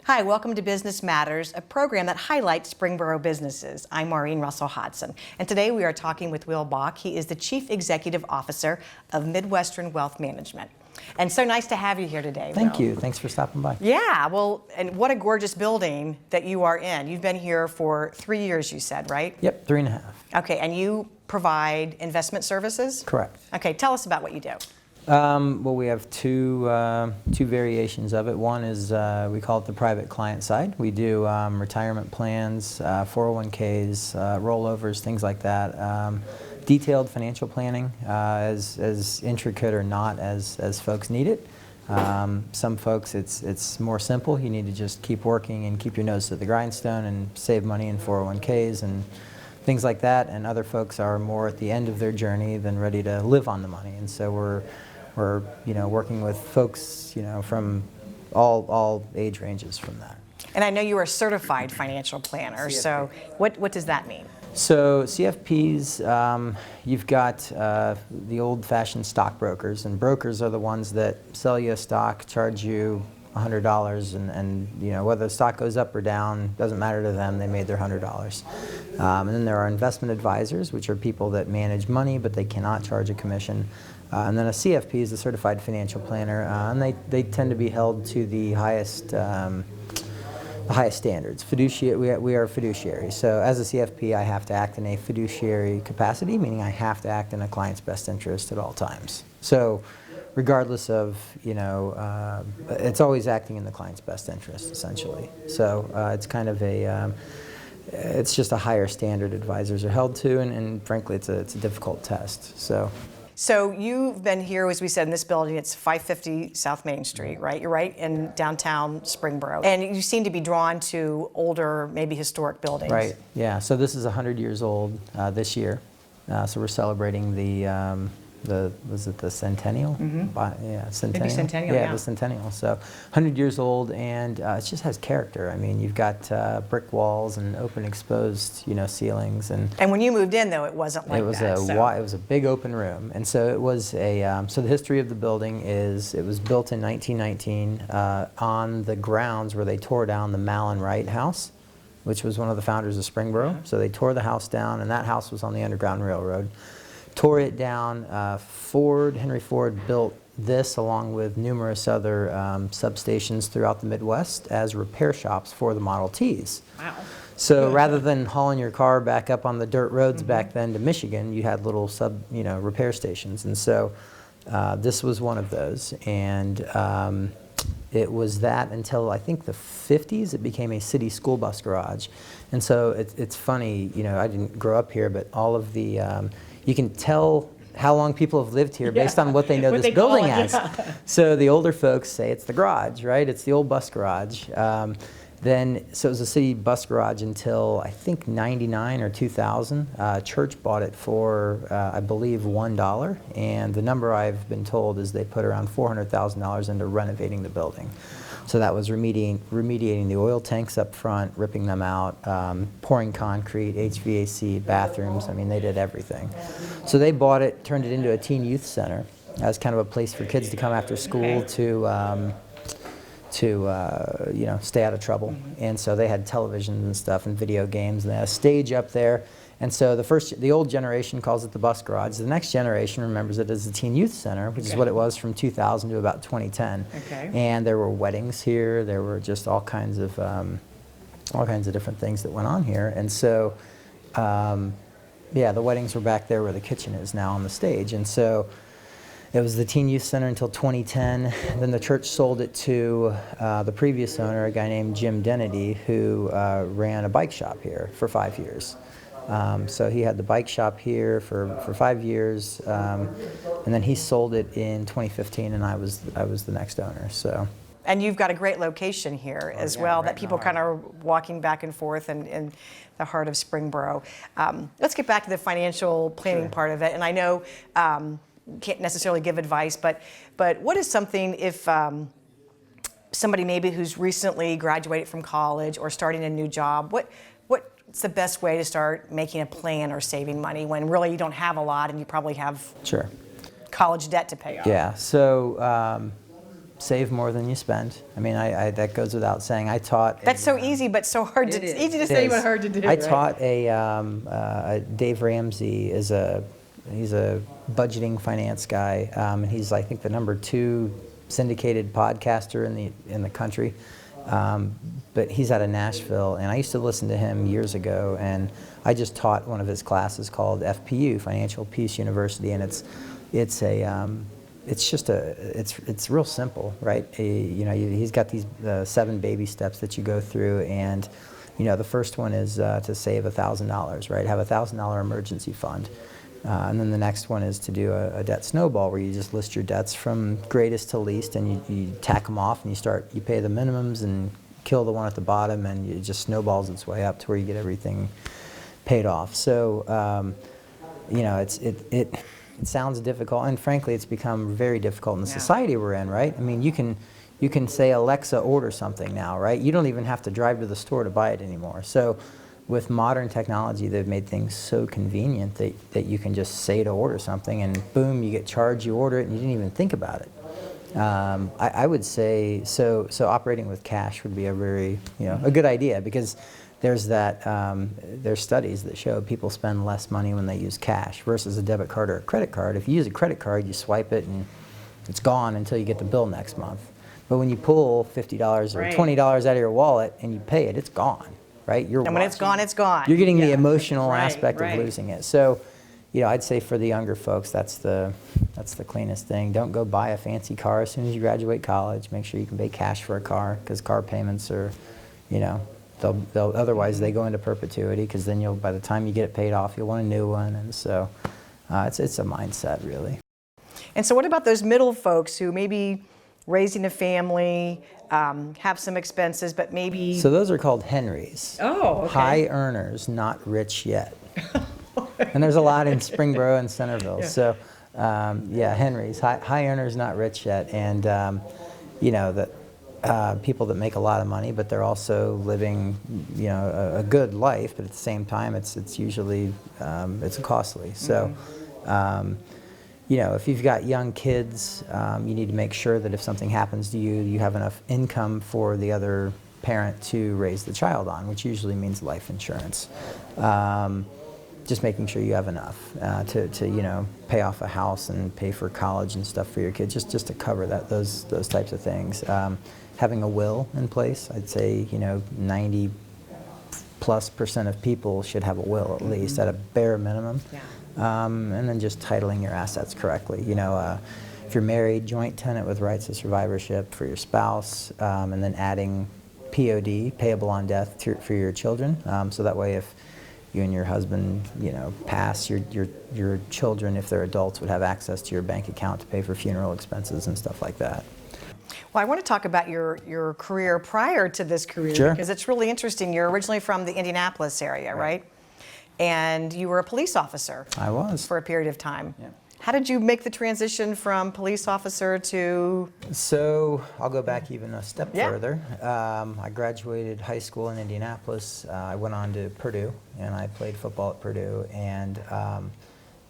Hi, welcome to Business Matters, a program that highlights Springboro businesses. I'm Maureen Russell-Hodson, and today we are talking with Will Bach. He is the Chief Executive Officer of Midwestern Wealth Management. And so nice to have you here today, Thank Will. you. Thanks for stopping by. Yeah, well, and what a gorgeous building that you are in. You've been here for 3 years, you said, right? Yep, 3.5. Okay, and you provide investment services? Correct. Okay, tell us about what you do. Well, we have two variations of it. One is we call it the private client side. We do retirement plans, 401ks, rollovers, things like that. Detailed financial planning, as intricate or not as folks need it. Some folks, it's more simple. You need to just keep working and keep your nose to the grindstone and save money in 401ks and things like that. And other folks are more at the end of their journey than ready to live on the money. And so we're working with folks from all age ranges from that. And I know you are a certified financial planner, CFP. So what does that mean? So CFPs, you've got the old-fashioned stockbrokers, and brokers are the ones that sell you a stock, charge you $100, and whether the stock goes up or down doesn't matter to them. They made their $100. And then there are investment advisors, which are people that manage money, but they cannot charge a commission. And then a CFP is a certified financial planner, and they tend to be held to the highest standards. We are fiduciaries. So as a CFP, I have to act in a fiduciary capacity, meaning I have to act in a client's best interest at all times. So regardless of, it's always acting in the client's best interest, essentially. So it's kind of it's just a higher standard advisors are held to, and frankly, it's a difficult test. So you've been here, as we said, in this building. It's 550 South Main Street, right? You're right in downtown Springboro. And you seem to be drawn to older, maybe historic buildings. Right, yeah. So this is 100 years old this year. So we're celebrating was it the centennial? Mm-hmm. Yeah, centennial. Maybe centennial, yeah. The centennial. So 100 years old, and it just has character. I mean, you've got brick walls and open exposed, ceilings. And when you moved in, though, it wasn't like that. It was a big open room, and so it was so the history of the building is it was built in 1919 on the grounds where they tore down the Malin Wright house, which was one of the founders of Springboro. So they tore the house down, and that house was on the Underground Railroad. Tore it down. Henry Ford built this along with numerous other substations throughout the Midwest as repair shops for the Model Ts. Wow. So rather than hauling your car back up on the dirt roads back then to Michigan, you had little repair stations. And so this was one of those. And it was that until I think the 50s, it became a city school bus garage. And so it's funny, I didn't grow up here, but all of the you can tell how long people have lived here based on what they know this building as. Yeah. So the older folks say it's the garage, right? It's the old bus garage. So it was a city bus garage until I think 99 or 2000. Church bought it for, I believe, $1. And the number I've been told is they put around $400,000 into renovating the building. So that was remediating the oil tanks up front, ripping them out, pouring concrete, HVAC, bathrooms. I mean, they did everything. So they bought it, turned it into a teen youth center as kind of a place for kids to come after school to stay out of trouble. And so they had televisions and stuff and video games, and they had a stage up there. And so the old generation calls it the bus garage. The next generation remembers it as the Teen Youth Center, which is what it was from 2000 to about 2010. Okay. And there were weddings here. There were just all kinds of different things that went on here. And so, the weddings were back there where the kitchen is now on the stage. And so it was the Teen Youth Center until 2010. Then the church sold it to the previous owner, a guy named Jim Dennedy, who ran a bike shop here for 5 years. So he had the bike shop here for 5 years, and then he sold it in 2015, and I was the next owner. So. And you've got a great location here as well, that people kind of are walking back and forth in the heart of Springboro. Let's get back to the financial planning part of it. And I know can't necessarily give advice, but what is something if somebody maybe who's recently graduated from college or starting a new job, what's the best way to start making a plan or saving money when really you don't have a lot and you probably have college debt to pay off? Yeah, so save more than you spend. I mean, that goes without saying. I taught. That's so easy, but so hard to. Easy to say, but hard to do. I taught Dave Ramsey he's a budgeting finance guy, and he's, I think, the #2 syndicated podcaster in the country. But he's out of Nashville, and I used to listen to him years ago, and I just taught one of his classes called FPU, Financial Peace University, and it's real simple, right? He's got these 7 baby steps that you go through, and the first one is to save $1,000, right? Have a $1,000 emergency fund. And then the next one is to do a debt snowball, where you just list your debts from greatest to least, and you tack them off, and you pay the minimums and kill the one at the bottom, and it just snowballs its way up to where you get everything paid off. So, it sounds difficult, and frankly, it's become very difficult in the society we're in, right? I mean, you can say, Alexa, order something now, right? You don't even have to drive to the store to buy it anymore. So with modern technology, they've made things so convenient that you can just say to order something, and boom, you get charged, you order it, and you didn't even think about it. I would say, so operating with cash would be a very, a good idea, because there's studies that show people spend less money when they use cash versus a debit card or a credit card. If you use a credit card, you swipe it and it's gone until you get the bill next month. But when you pull $50 or $20 out of your wallet and you pay it, it's gone, right? And when it's gone, it's gone. You're getting the emotional aspect of losing it. So, I'd say for the younger folks, that's the cleanest thing. Don't go buy a fancy car as soon as you graduate college. Make sure you can pay cash for a car, because car payments are, they'll otherwise they go into perpetuity, because then by the time you get it paid off, you'll want a new one. And so it's a mindset, really. And so what about those middle folks who maybe raising a family, have some expenses, but maybe... So those are called Henrys. Oh, okay. High earners, not rich yet. And there's a lot in Springboro and Centerville. Yeah. So, Henrys, high earners, not rich yet. And, people that make a lot of money, but they're also living, a good life, but at the same time, it's usually, it's costly. So, if you've got young kids, you need to make sure that if something happens to you, you have enough income for the other parent to raise the child on, which usually means life insurance. Just making sure you have enough to pay off a house and pay for college and stuff for your kids, just to cover those types of things. Having a will in place, I'd say 90+% of people should have a will at least, at a bare minimum. Yeah. And then just titling your assets correctly. If you're married, joint tenant with rights of survivorship for your spouse, and then adding POD, payable on death, for your children. So that way, if you and your husband, pass, your children, if they're adults, would have access to your bank account to pay for funeral expenses and stuff like that. Well, I want to talk about your career prior to this career, sure, because it's really interesting. You're originally from the Indianapolis area, right? And you were a police officer. I was. For a period of time. Yeah. How did you make the transition from police officer to... So I'll go back even a step further. I graduated high school in Indianapolis. I went on to Purdue, and I played football at Purdue. And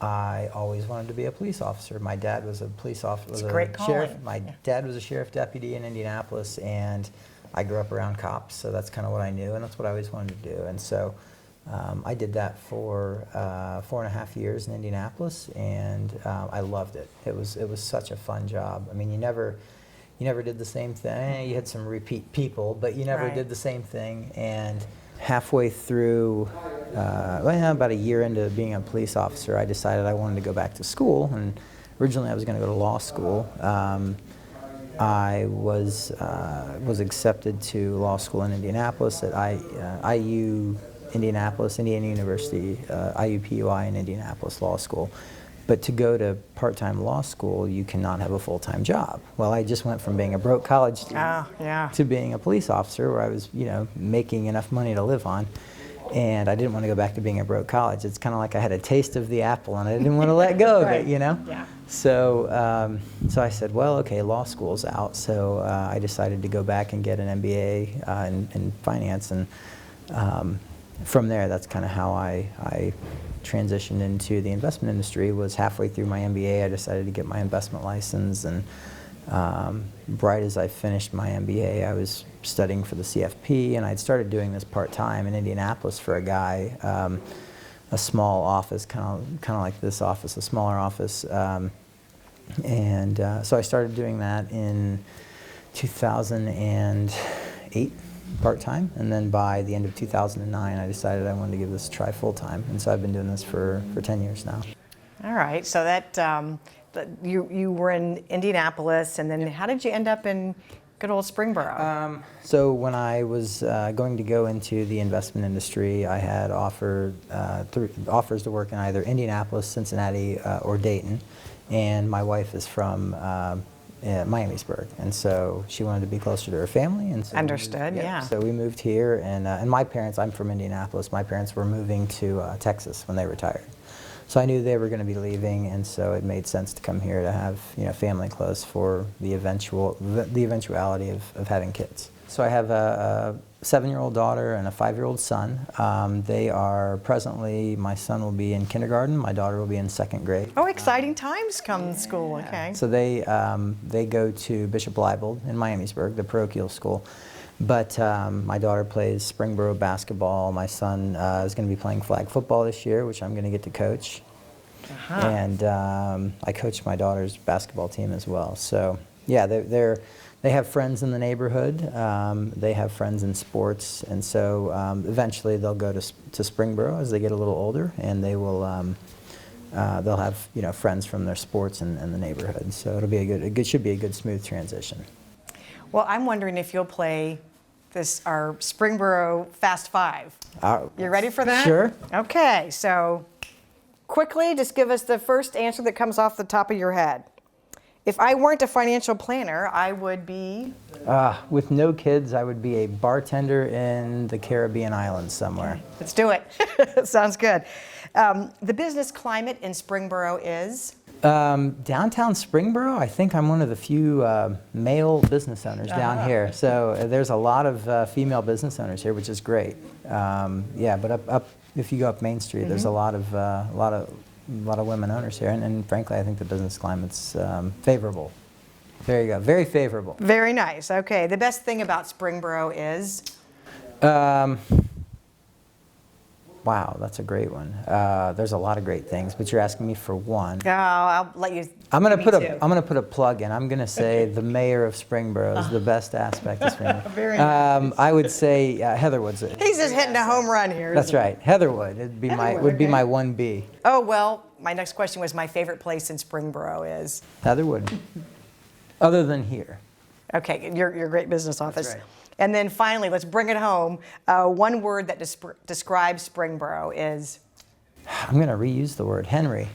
I always wanted to be a police officer. My dad was a police officer. It's a great calling. My dad was a sheriff deputy in Indianapolis, and I grew up around cops, so that's kind of what I knew, and that's what I always wanted to do. And so I did that for 4.5 years in Indianapolis, and I loved it. It was such a fun job. I mean, you never did the same thing. You had some repeat people, but you never did the same thing. And halfway through, about a year into being a police officer, I decided I wanted to go back to school. And originally, I was going to go to law school. I was accepted to law school in Indianapolis at IU. Indianapolis, Indiana University, IUPUI in Indianapolis Law School. But to go to part-time law school, you cannot have a full-time job. Well, I just went from being a broke college student to being a police officer, where I was, making enough money to live on. And I didn't want to go back to being a broke college. It's kind of like I had a taste of the apple, and I didn't want to let go of it, Yeah. So, so I said, well, okay, law school's out. So I decided to go back and get an MBA in finance, and from there, that's kind of how I transitioned into the investment industry. Was halfway through my MBA, I decided to get my investment license, and Right as I finished my MBA, I was studying for the CFP, and I'd started doing this part-time in Indianapolis for a guy, a small office, kind of like this office, a smaller office. So I started doing that in 2008, part-time, and then by the end of 2009, I decided I wanted to give this a try full-time, and so I've been doing this for 10 years now. All right, so that you were in Indianapolis, and then how did you end up in good old Springboro? So when I was going to go into the investment industry, I had offers to work in either Indianapolis, Cincinnati, or Dayton, and my wife is from Miamisburg, and so she wanted to be closer to her family. And so Understood, yeah. So we moved here, and my parents, I'm from Indianapolis, my parents were moving to Texas when they retired. So I knew they were going to be leaving, and so it made sense to come here to have family close for the eventuality of having kids. So I have a 7-year-old daughter and a 5-year-old son. They are presently, my son will be in kindergarten, my daughter will be in 2nd grade. Oh, exciting times come school, okay. So they go to Bishop Leibold in Miamisburg, the parochial school. But my daughter plays Springboro basketball. My son is going to be playing flag football this year, which I'm going to get to coach. Uh-huh. And I coach my daughter's basketball team as well. So yeah, they have friends in the neighborhood. They have friends in sports, and so eventually they'll go to Springboro as they get a little older, and they will they'll have friends from their sports and the neighborhood. So it'll be should be a good smooth transition. Well, I'm wondering if you'll play our Springboro Fast Five. You ready for that? Sure. Okay, so quickly, just give us the first answer that comes off the top of your head. If I weren't a financial planner, I would be? With no kids, I would be a bartender in the Caribbean islands somewhere. Let's do it. Sounds good. The business climate in Springboro is? Downtown Springboro, I think I'm one of the few male business owners down here. So there's a lot of female business owners here, which is great. Yeah, but up if you go up Main Street, there's a lot of women owners here, and frankly, I think the business climate's favorable. There you go, very favorable. Very nice. Okay, the best thing about Springboro is? Wow, that's a great one. There's a lot of great things, but you're asking me for one. Oh, I'll let you. I'm gonna put a plug in. I'm gonna say the mayor of Springboro is the best aspect of Springboro. Very nice. I would say Heatherwood's. He's just hitting a home run here. That's right, Heatherwood. It'd be Heatherwood, my 1B. Oh well, my next question was my favorite place in Springboro is? Heatherwood. Other than here. Okay, your great business office. That's right. And then finally, let's bring it home. One word that describes Springboro is? I'm going to reuse the word Henry.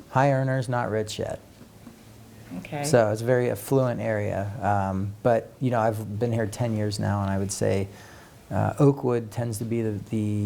High earners, not rich yet. Okay. So it's a very affluent area. But I've been here 10 years now, and I would say Oakwood tends to be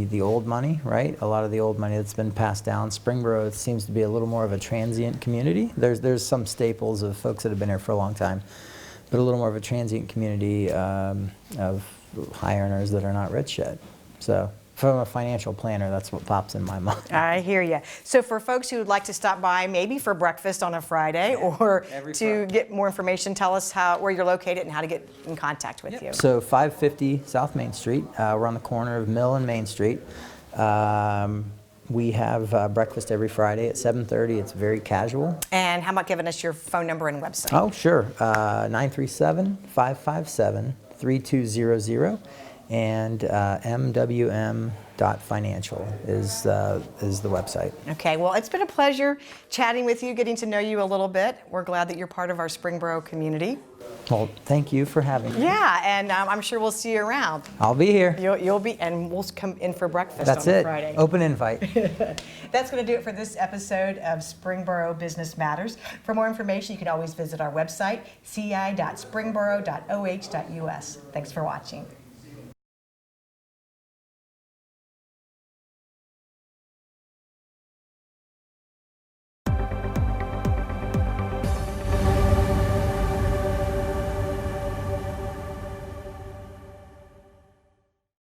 the old money, right? A lot of the old money that's been passed down. Springboro seems to be a little more of a transient community. There's some staples of folks that have been here for a long time, but a little more of a transient community of high earners that are not rich yet. So from a financial planner, that's what pops in my mind. I hear you. So for folks who would like to stop by maybe for breakfast on a Friday or to get more information, tell us where you're located and how to get in contact with you. So 550 South Main Street. We're on the corner of Mill and Main Street. We have breakfast every Friday at 7:30. It's very casual. And how about giving us your phone number and website? Oh, sure. 937-557-3200. And mwm.financial is the website. Okay, well, it's been a pleasure chatting with you, getting to know you a little bit. We're glad that you're part of our Springboro community. Well, thank you for having me. Yeah, and I'm sure we'll see you around. I'll be here. You'll be, and we'll come in for breakfast That's on it. Friday. Open invite. That's going to do it for this episode of Springboro Business Matters. For more information, you can always visit our website, ci.springboro.oh.us. Thanks for watching.